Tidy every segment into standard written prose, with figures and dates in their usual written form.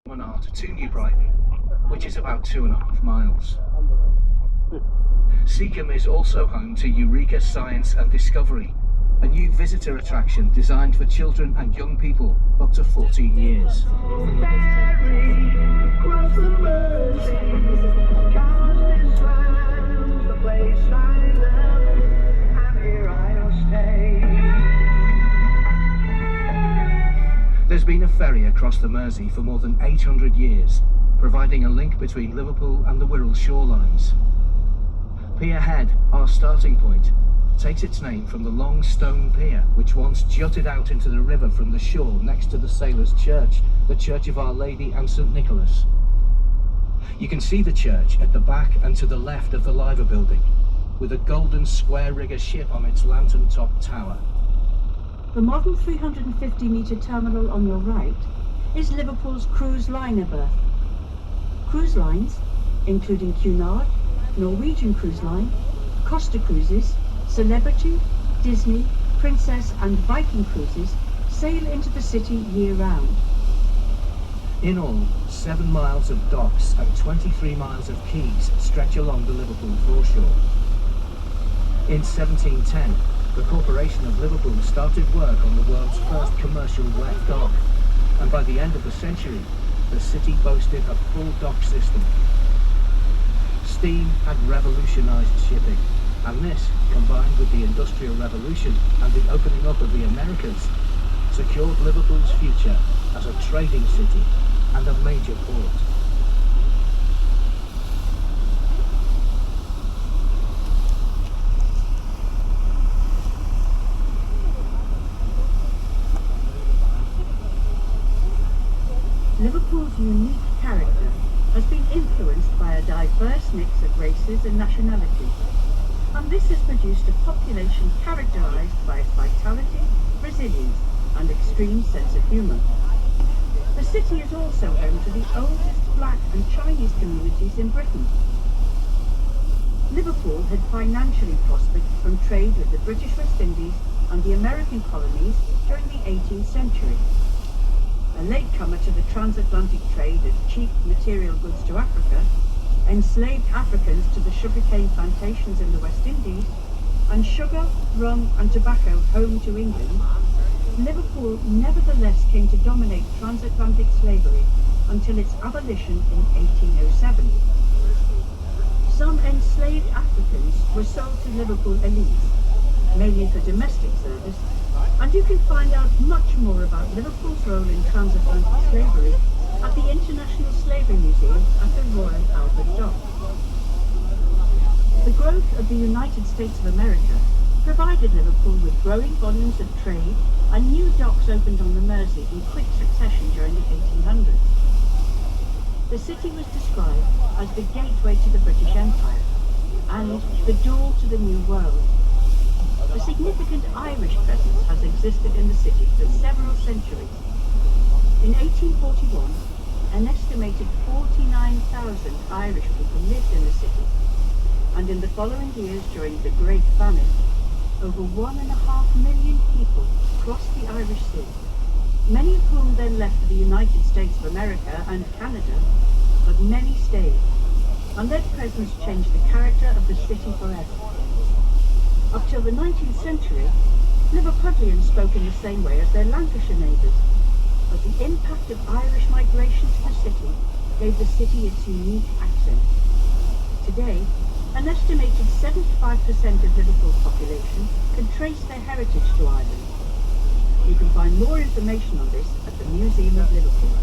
promenade to New Brighton, which is about 2.5 miles. Seacombe is also home to Eureka Science and Discovery, a new visitor attraction designed for children and young people up to 14 years. There's been a ferry across the Mersey for more than 800 years, providing a link between Liverpool and the Wirral shorelines. Pier Head, our starting point, takes its name from the long stone pier which once jutted out into the river from the shore next to the Sailors' Church, the Church of Our Lady and St Nicholas. You can see the church at the back and to the left of the Liver building, with a golden square rigger ship on its lantern-topped tower. The modern 350-metre terminal on your right is Liverpool's cruise liner berth. Cruise lines, including Cunard, Norwegian Cruise Line, Costa Cruises, Celebrity, Disney, Princess and Viking cruises sail into the city year-round. In all, 7 miles of docks and 23 miles of quays stretch along the Liverpool foreshore. In 1710, the Corporation of Liverpool started work on the world's first commercial wet dock, and by the end of the century, the city boasted a full dock system. Steam had revolutionised shipping, and this, combined with the Industrial Revolution and the opening up of the Americas, secured Liverpool's future as a trading city and a major port. Liverpool's unique character has been influenced by a diverse mix of races and nationalities, and this has produced a population characterised by its vitality, resilience and extreme sense of humour. The city is also home to the oldest black and Chinese communities in Britain. Liverpool had financially prospered from trade with the British West Indies and the American colonies during the 18th century. A latecomer to the transatlantic trade of cheap material goods to Africa, enslaved Africans to the sugarcane plantations in the West Indies, and sugar, rum and tobacco home to England, Liverpool nevertheless came to dominate transatlantic slavery until its abolition in 1807. Some enslaved Africans were sold to Liverpool elites, mainly for domestic service, and you can find out much more about Liverpool's role in transatlantic slavery at the International Slavery Museum at the Royal Albert Dock. The growth of the United States of America provided Liverpool with growing volumes of trade, and new docks opened on the Mersey in quick succession during the 1800s. The city was described as the gateway to the British Empire and the door to the New World. A significant Irish presence has existed in the city for several centuries. In 1841, an estimated 49,000 Irish people lived in the city, and in the following years during the Great Famine, over 1.5 million people crossed the Irish Sea, many of whom then left for the United States of America and Canada, but many stayed, and their presence changed the character of the city forever. Up till the 19th century, Liverpudlians spoke in the same way as their Lancashire neighbours, but the impact of Irish migration to the city gave the city its unique accent. Today, an estimated 75% of Liverpool's population can trace their heritage to Ireland. You can find more information on this at the Museum of Liverpool.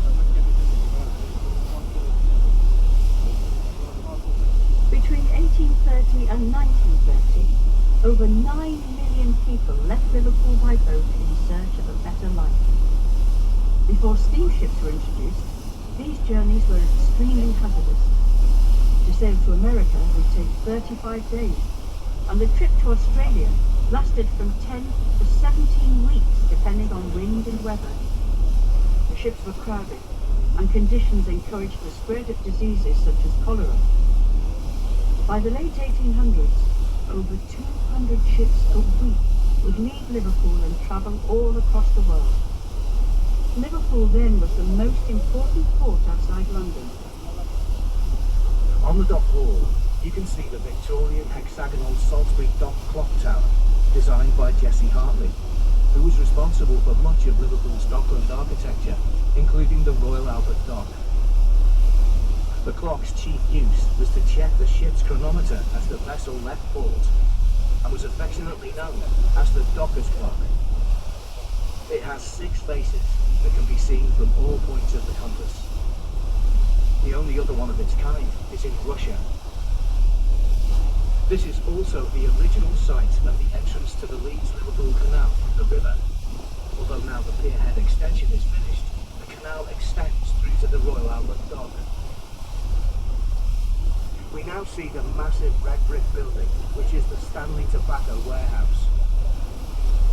Between 1830 and 1930, over 9 million people left Liverpool by boat in search of a better life. Before steamships were introduced, these journeys were extremely hazardous. To sail to America would take 35 days, and the trip to Australia lasted from 10 to 17 weeks depending on wind and weather. The ships were crowded, and conditions encouraged the spread of diseases such as cholera. By the late 1800s, over 200 ships a week would leave Liverpool and travel all across the world. Liverpool then was the most important port outside London. On the dock wall, you can see the Victorian hexagonal Salisbury Dock Clock Tower, designed by Jesse Hartley, who was responsible for much of Liverpool's dockland architecture, including the Royal Albert Dock. The clock's chief use was to check the ship's chronometer as the vessel left port, and was affectionately known as the Docker's Clock. It has 6 faces that can be seen from all points of the compass. The only other one of its kind is in Russia. This is also the original site of the entrance to the Leeds-Liverpool Canal from the river. Although now the pierhead extension is finished, the canal extends through to the Royal Albert Dock. We now see the massive red brick building, which is the Stanley Tobacco Warehouse.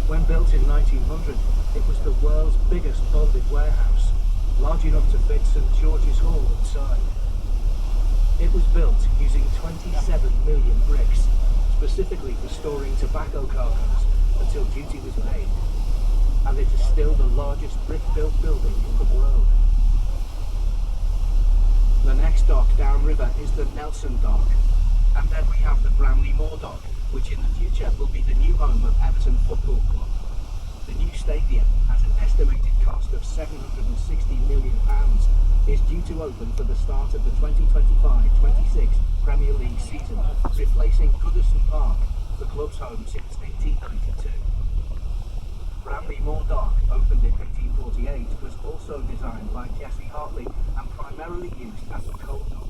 When built in 1900, it was the world's biggest folded warehouse, large enough to fit St George's Hall inside. It was built using 27 million bricks, specifically for storing tobacco cargoes until duty was paid, and it is still the largest brick-built building in the world. The next dock downriver is the Nelson Dock, and then we have the Bramley Moor Dock, which in the future will be the new home of Everton Football Club. The new stadium has an estimated cost of £760 million, is due to open for the start of the 2025-26 Premier League season, replacing Goodison Park, the club's home since 1892. Bramley Moor Dock, opened in 1848, was also designed by Jesse Hartley and primarily used as a coal dock.